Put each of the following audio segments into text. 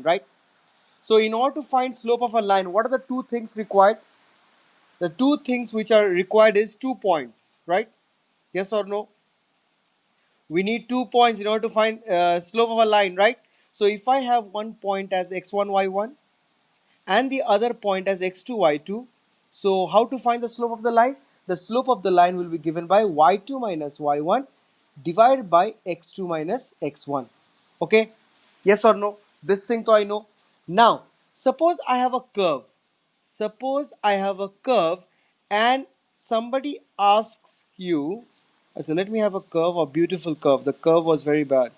right? So in order to find slope of a line, what are the two things required? The two things which are required is 2 points, right? Yes or no? We need 2 points in order to find slope of a line, right? So if I have one point as x1, y1 and the other point as x2, y2, so how to find the slope of the line? The slope of the line will be given by y2 minus y1 divided by x2 minus x1. Okay? Yes or no? This thing to I know. Now, suppose I have a curve. Suppose I have a curve and somebody asks you, so let me have a curve, a beautiful curve. The curve was very bad.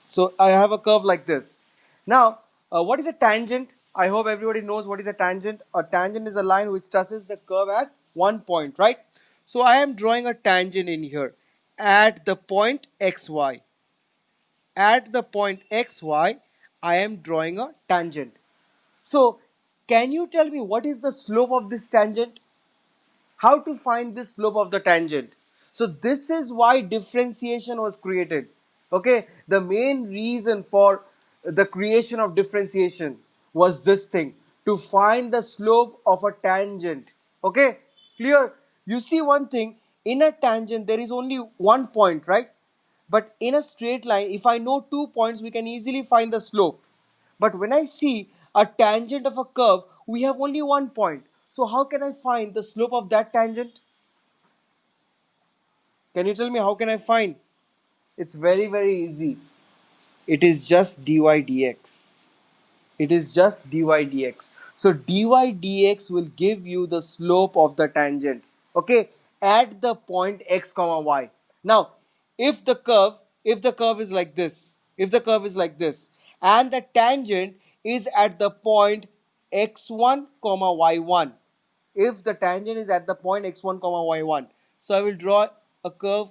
So I have a curve like this. Now, what is a tangent? I hope everybody knows what is a tangent. A tangent is a line which touches the curve at one point, right? So I am drawing a tangent in here at the point xy. At the point xy, I am drawing a tangent. So, can you tell me what is the slope of this tangent? How to find the slope of the tangent? So, this is why differentiation was created. Okay, the main reason for the creation of differentiation was this thing, to find the slope of a tangent. Okay, clear? You see one thing, in a tangent there is only one point, right? But in a straight line, if I know 2 points, we can easily find the slope. But when I see a tangent of a curve, we have only one point. So how can I find the slope of that tangent? Can you tell me how can I find? It's very, very easy. It is just dy dx. It is just dy dx. So dy dx will give you the slope of the tangent, okay, at the point x comma y. Now, if the curve is like this, if the curve is like this, and the tangent is at the point x1 comma y1, if the tangent is at the point x1 comma y1, so I will draw a curve,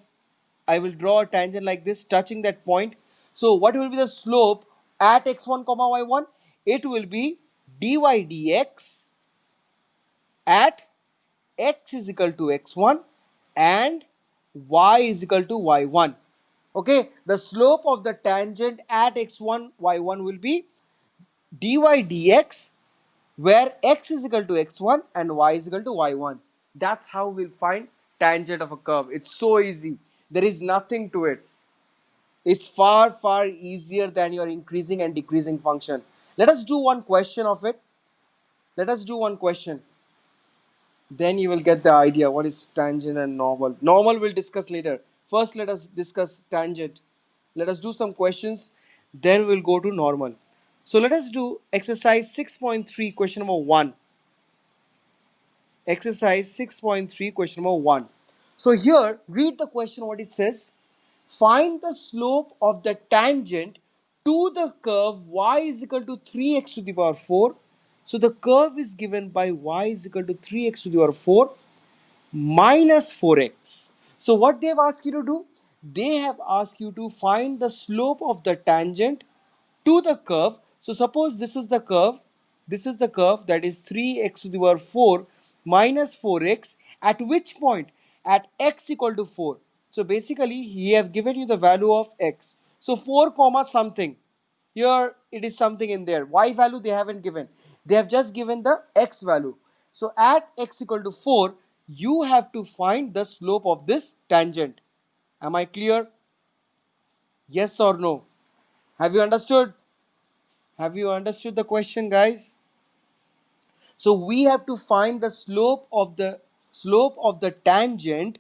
I will draw a tangent like this touching that point. So what will be the slope at x1 comma y1? It will be dy dx at x is equal to x1 and y is equal to y1. Okay, the slope of the tangent at x1 y1 will be dy dx, where x is equal to x1 and y is equal to y1. That's how we'll find tangent of a curve. It's so easy. There is nothing to it. It's far, far easier than your increasing and decreasing function. Let us do one question of it. Let us do one question. Then you will get the idea what is tangent and normal. Normal we'll discuss later. First, let us discuss tangent. Let us do some questions. Then we'll go to normal. So let us do exercise 6.3, question number 1. Exercise 6.3, question number 1. So here, read the question what it says. Find the slope of the tangent to the curve y is equal to 3x to the power 4. So the curve is given by y is equal to 3x to the power 4 minus 4x. So what they have asked you to do? They have asked you to find the slope of the tangent to the curve. So suppose this is the curve. This is the curve, that is 3x to the power 4 minus 4x. At which point? At x equal to 4. So basically he have given you the value of x. So 4 comma something. Here it is something in there. Y value they haven't given. They have just given the x value. So at x equal to 4, you have to find the slope of this tangent. Am I clear? Yes or no? Have you understood? Have you understood the question, guys? So we have to find the slope of the tangent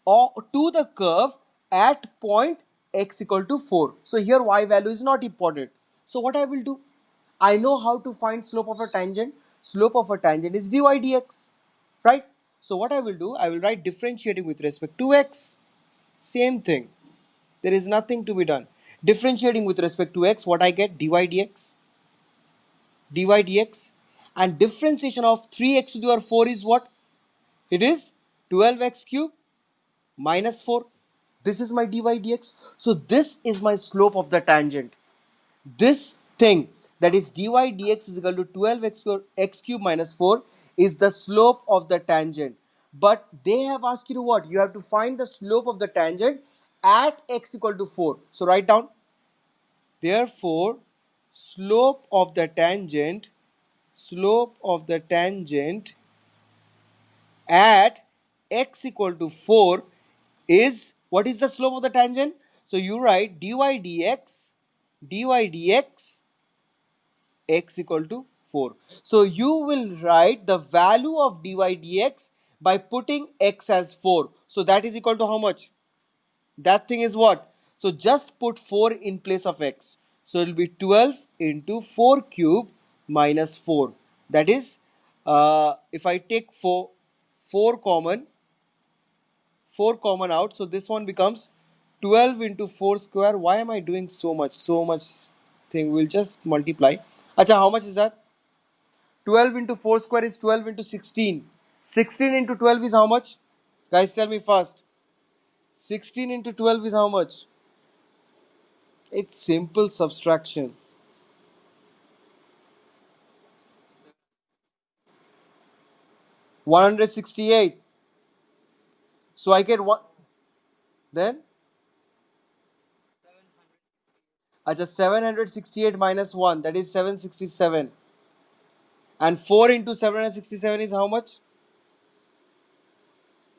or to the curve at point x equal to 4. So here y value is not important. So what I will do? I know how to find slope of a tangent. Slope of a tangent is dy dx, right? So what I will do? I will write differentiating with respect to x. Same thing. There is nothing to be done. Differentiating with respect to x, what I get? Dy dx. Dy dx, and differentiation of 3x to the power 4 is what? It is 12x cube minus 4. This is my dy dx. So this is my slope of the tangent. This thing, that is dy dx is equal to 12x cube minus 4, is the slope of the tangent. But they have asked you to what? You have to find the slope of the tangent at x equal to 4. So write down. Therefore, slope of the tangent, slope of the tangent at x equal to 4 is, what is the slope of the tangent? So you write dy dx, dy dx, x equal to 4. So you will write the value of dy dx by putting x as 4. So that is equal to how much? That thing is what? So just put 4 in place of x. So it will be 12 into 4 cube minus 4. That is, if I take 4 common, 4 common out. So this one becomes 12 into 4 square. Why am I doing so much? So much thing. We'll just multiply. Acha, how much is that? 12 into 4 square is 12 into 16. 16 into 12 is how much? Guys, tell me fast. 16 into 12 is how much? It's simple subtraction. 168. So I get one. Then, acha, 768 minus 1. That is 767. And 4 into 767 is how much?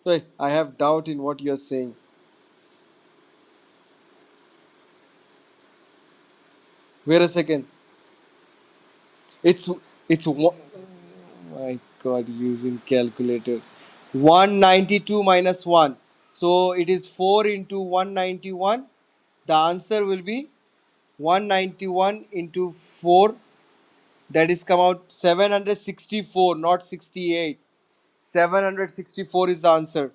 Wait, I have doubt in what you are saying. Wait a second. It's it's one. Oh my God, using calculator. 192 minus 1. So it is 4 into 191. The answer will be 191 into 4. That is come out 764, not 68. 764 is the answer.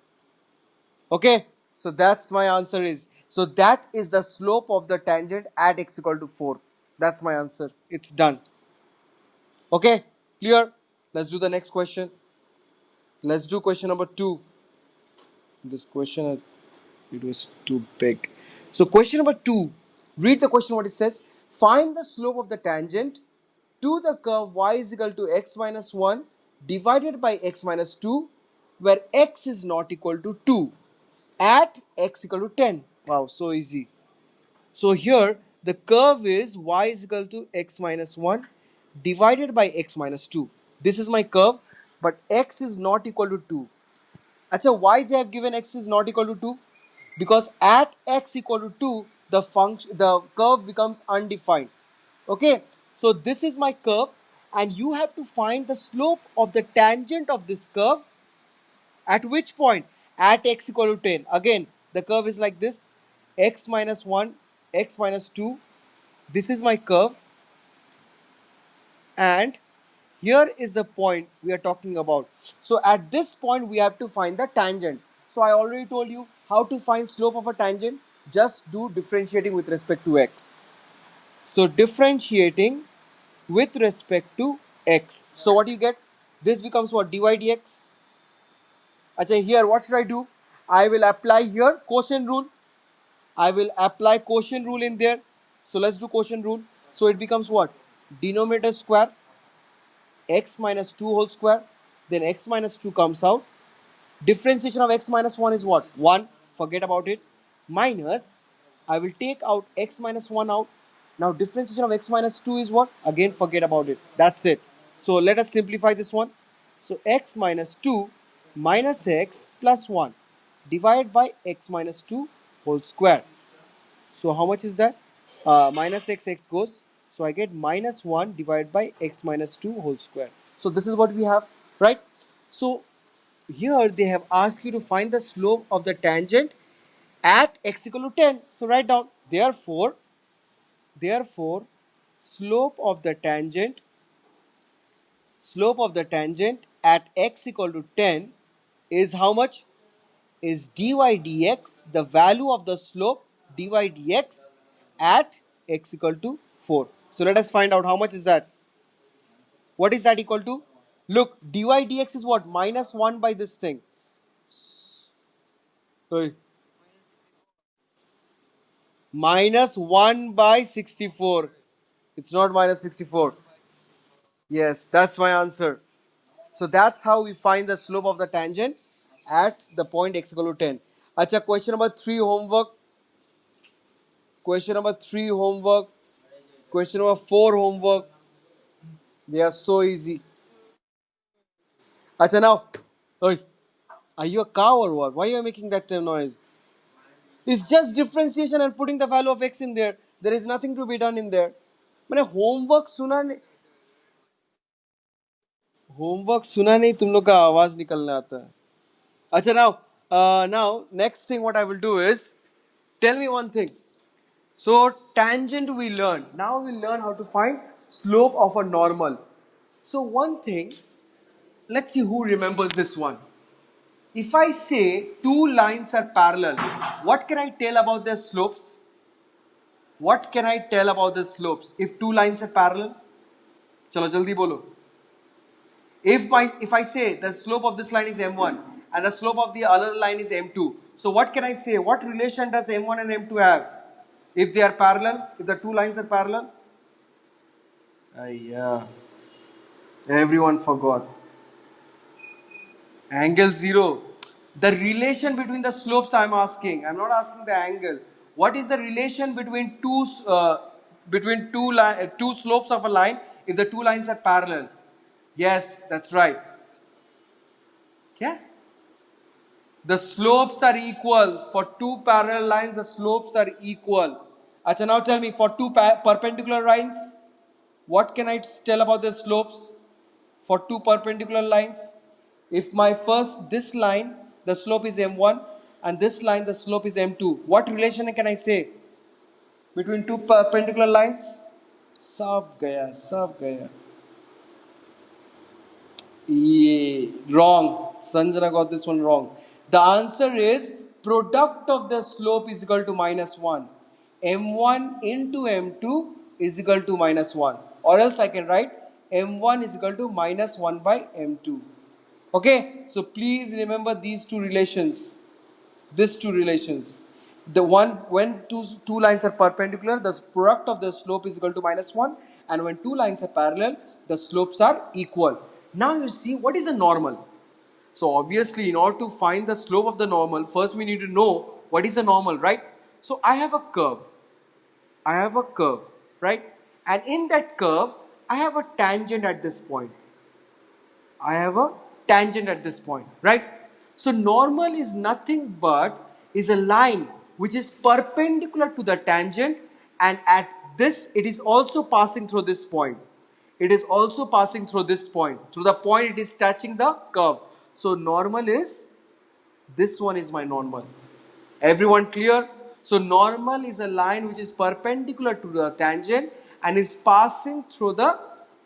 Okay, so that's my answer is. So that is the slope of the tangent at x equal to 4. That's my answer. It's done. Okay, clear? Let's do the next question. Let's do question number 2. This question, it was too big. So question number 2. Read the question what it says. Find the slope of the tangent to the curve y is equal to x minus 1 divided by x minus 2, where x is not equal to 2 at x equal to 10. Wow, so easy. So here the curve is y is equal to x minus 1 divided by x minus 2. This is my curve, but x is not equal to 2. Achha, why they have given x is not equal to 2? Because at x equal to 2, the curve becomes undefined. Okay, so this is my curve, and you have to find the slope of the tangent of this curve at which point? At x equal to 10. Again, the curve is like this, x minus 1, x minus 2. This is my curve, and here is the point we are talking about. So at this point we have to find the tangent. So I already told you how to find slope of a tangent. Just do differentiating with respect to x. So differentiating with respect to x. So what do you get? This becomes what? Dy dx. Achha, here what should I do? I will apply here quotient rule. I will apply quotient rule in there. So let's do quotient rule. So it becomes what? Denominator square, x minus 2 whole square. Then x minus 2 comes out. Differentiation of x minus 1 is what? 1. Forget about it. Minus, I will take out x minus 1 out. Now differentiation of x minus 2 is what? Again, forget about it. That's it. So let us simplify this one. So x minus 2 minus x plus 1 divided by x minus 2 whole square. So how much is that? Minus x goes. So I get minus 1 divided by x minus 2 whole square. So this is what we have, right? So here they have asked you to find the slope of the tangent at x equal to 10. So write down, therefore slope of the tangent at x equal to 10 is how much? Is dy dx, the value of the slope dy dx at x equal to 4. So let us find out how much is that. What is that equal to? Look, dy dx is what? Minus 1 by this thing. Hey. Minus 1 by 64. It's not minus 64. Yes, that's my answer. So that's how we find the slope of the tangent at the point x equal to 10. Acha, question number 3 homework. Question number 3 homework. Question number 4 homework. They are so easy. Acha now. Oi, are you a cow or what? Why are you making that noise? It's just differentiation and putting the value of x in there. There is nothing to be done in there. मैंने homework सुना नहीं तुम लोग का आवाज निकलने आता है. अच्छा now next thing what I will do is tell me one thing. So tangent we learn. Now we learn how to find slope of a normal. So one thing, let's see who remembers this one. If I say two lines are parallel, what can I tell about their slopes? What can I tell about the slopes if two lines are parallel? Chalo jaldi bolo. If I say the slope of this line is m1 and the slope of the other line is m2, so what can I say? What relation does m1 and m2 have? If they are parallel, if the two lines are parallel? Yeah, everyone forgot. Angle 0. The relation between the slopes I am asking. I am not asking the angle. What is the relation between two slopes of a line if the two lines are parallel? Yes, that's right. Yeah. The slopes are equal. For two parallel lines, the slopes are equal. Acha, now tell me, for two perpendicular lines, what can I tell about the slopes? For two perpendicular lines, if my this line, the slope is m1 and this line, the slope is m2, what relation can I say between two perpendicular lines? Sab gaya. Yeah, wrong. Sanjana got this one wrong. The answer is product of the slope is equal to -1. m1 into m2 is equal to -1. Or else I can write m1 is equal to -1 by m2. Okay, so please remember these two relations. These two relations. The one when two lines are perpendicular, the product of the slope is equal to -1, and when two lines are parallel, the slopes are equal. Now you see what is a normal. So obviously, in order to find the slope of the normal, first we need to know what is the normal, right? So I have a curve. I have a curve, right? And in that curve, I have a tangent at this point. I have a tangent at this point, right? So normal is nothing but is a line which is perpendicular to the tangent, and at this it is also passing through this point. It is also passing through this point. Through the point it is touching the curve. So normal is, this one is my normal. Everyone clear? So normal is a line which is perpendicular to the tangent and is passing through the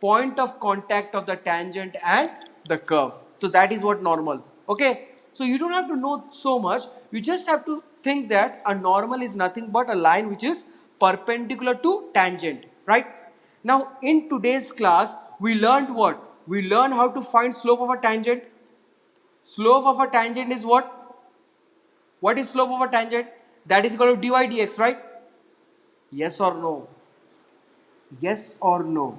point of contact of the tangent and the curve. So that is what normal. Okay. So you don't have to know so much. You just have to think that a normal is nothing but a line which is perpendicular to tangent. Right? Now in today's class we learned what? We learned how to find slope of a tangent. Slope of a tangent is what? What is slope of a tangent? That is equal to dy dx, right? Yes or no? Yes or no?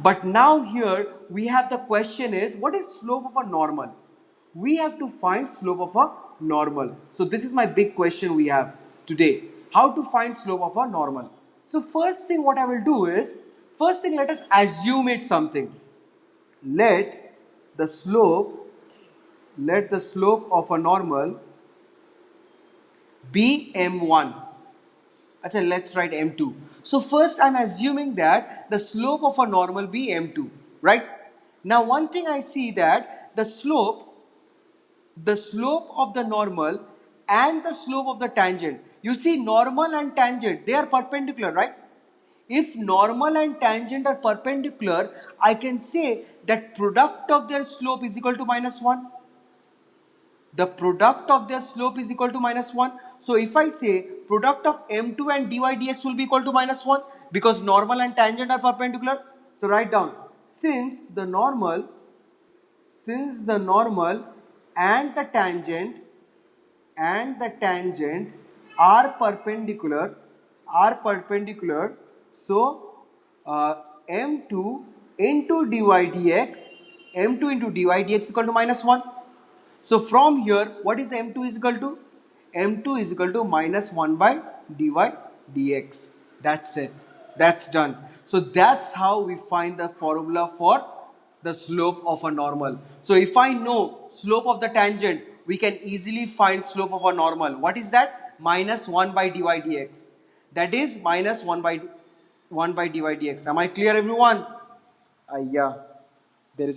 But now here we have the question is, what is slope of a normal? We have to find slope of a normal. So this is my big question we have today. How to find slope of a normal? So first thing what I will do is, let us assume it something. Let the slope of a normal be m1. Achha, let's write m2. So first I'm assuming that the slope of a normal be m2, right? Now one thing I see that the slope of the normal and the slope of the tangent. You see normal and tangent, they are perpendicular, right? If normal and tangent are perpendicular, I can say that product of their slope is equal to -1. The product of their slope is equal to -1. So if I say product of m2 and dy dx will be equal to -1 because normal and tangent are perpendicular. So write down, since the normal and the tangent are perpendicular, so m2 into dy dx equal to -1. So from here, what is m2 is equal to? M2 is equal to -1 by dy dx. That's it. That's done. So that's how we find the formula for the slope of a normal. So if I know slope of the tangent, we can easily find slope of a normal. What is that? Minus 1 by dy dx. That is minus 1 by dy dx. Am I clear, everyone? Yeah.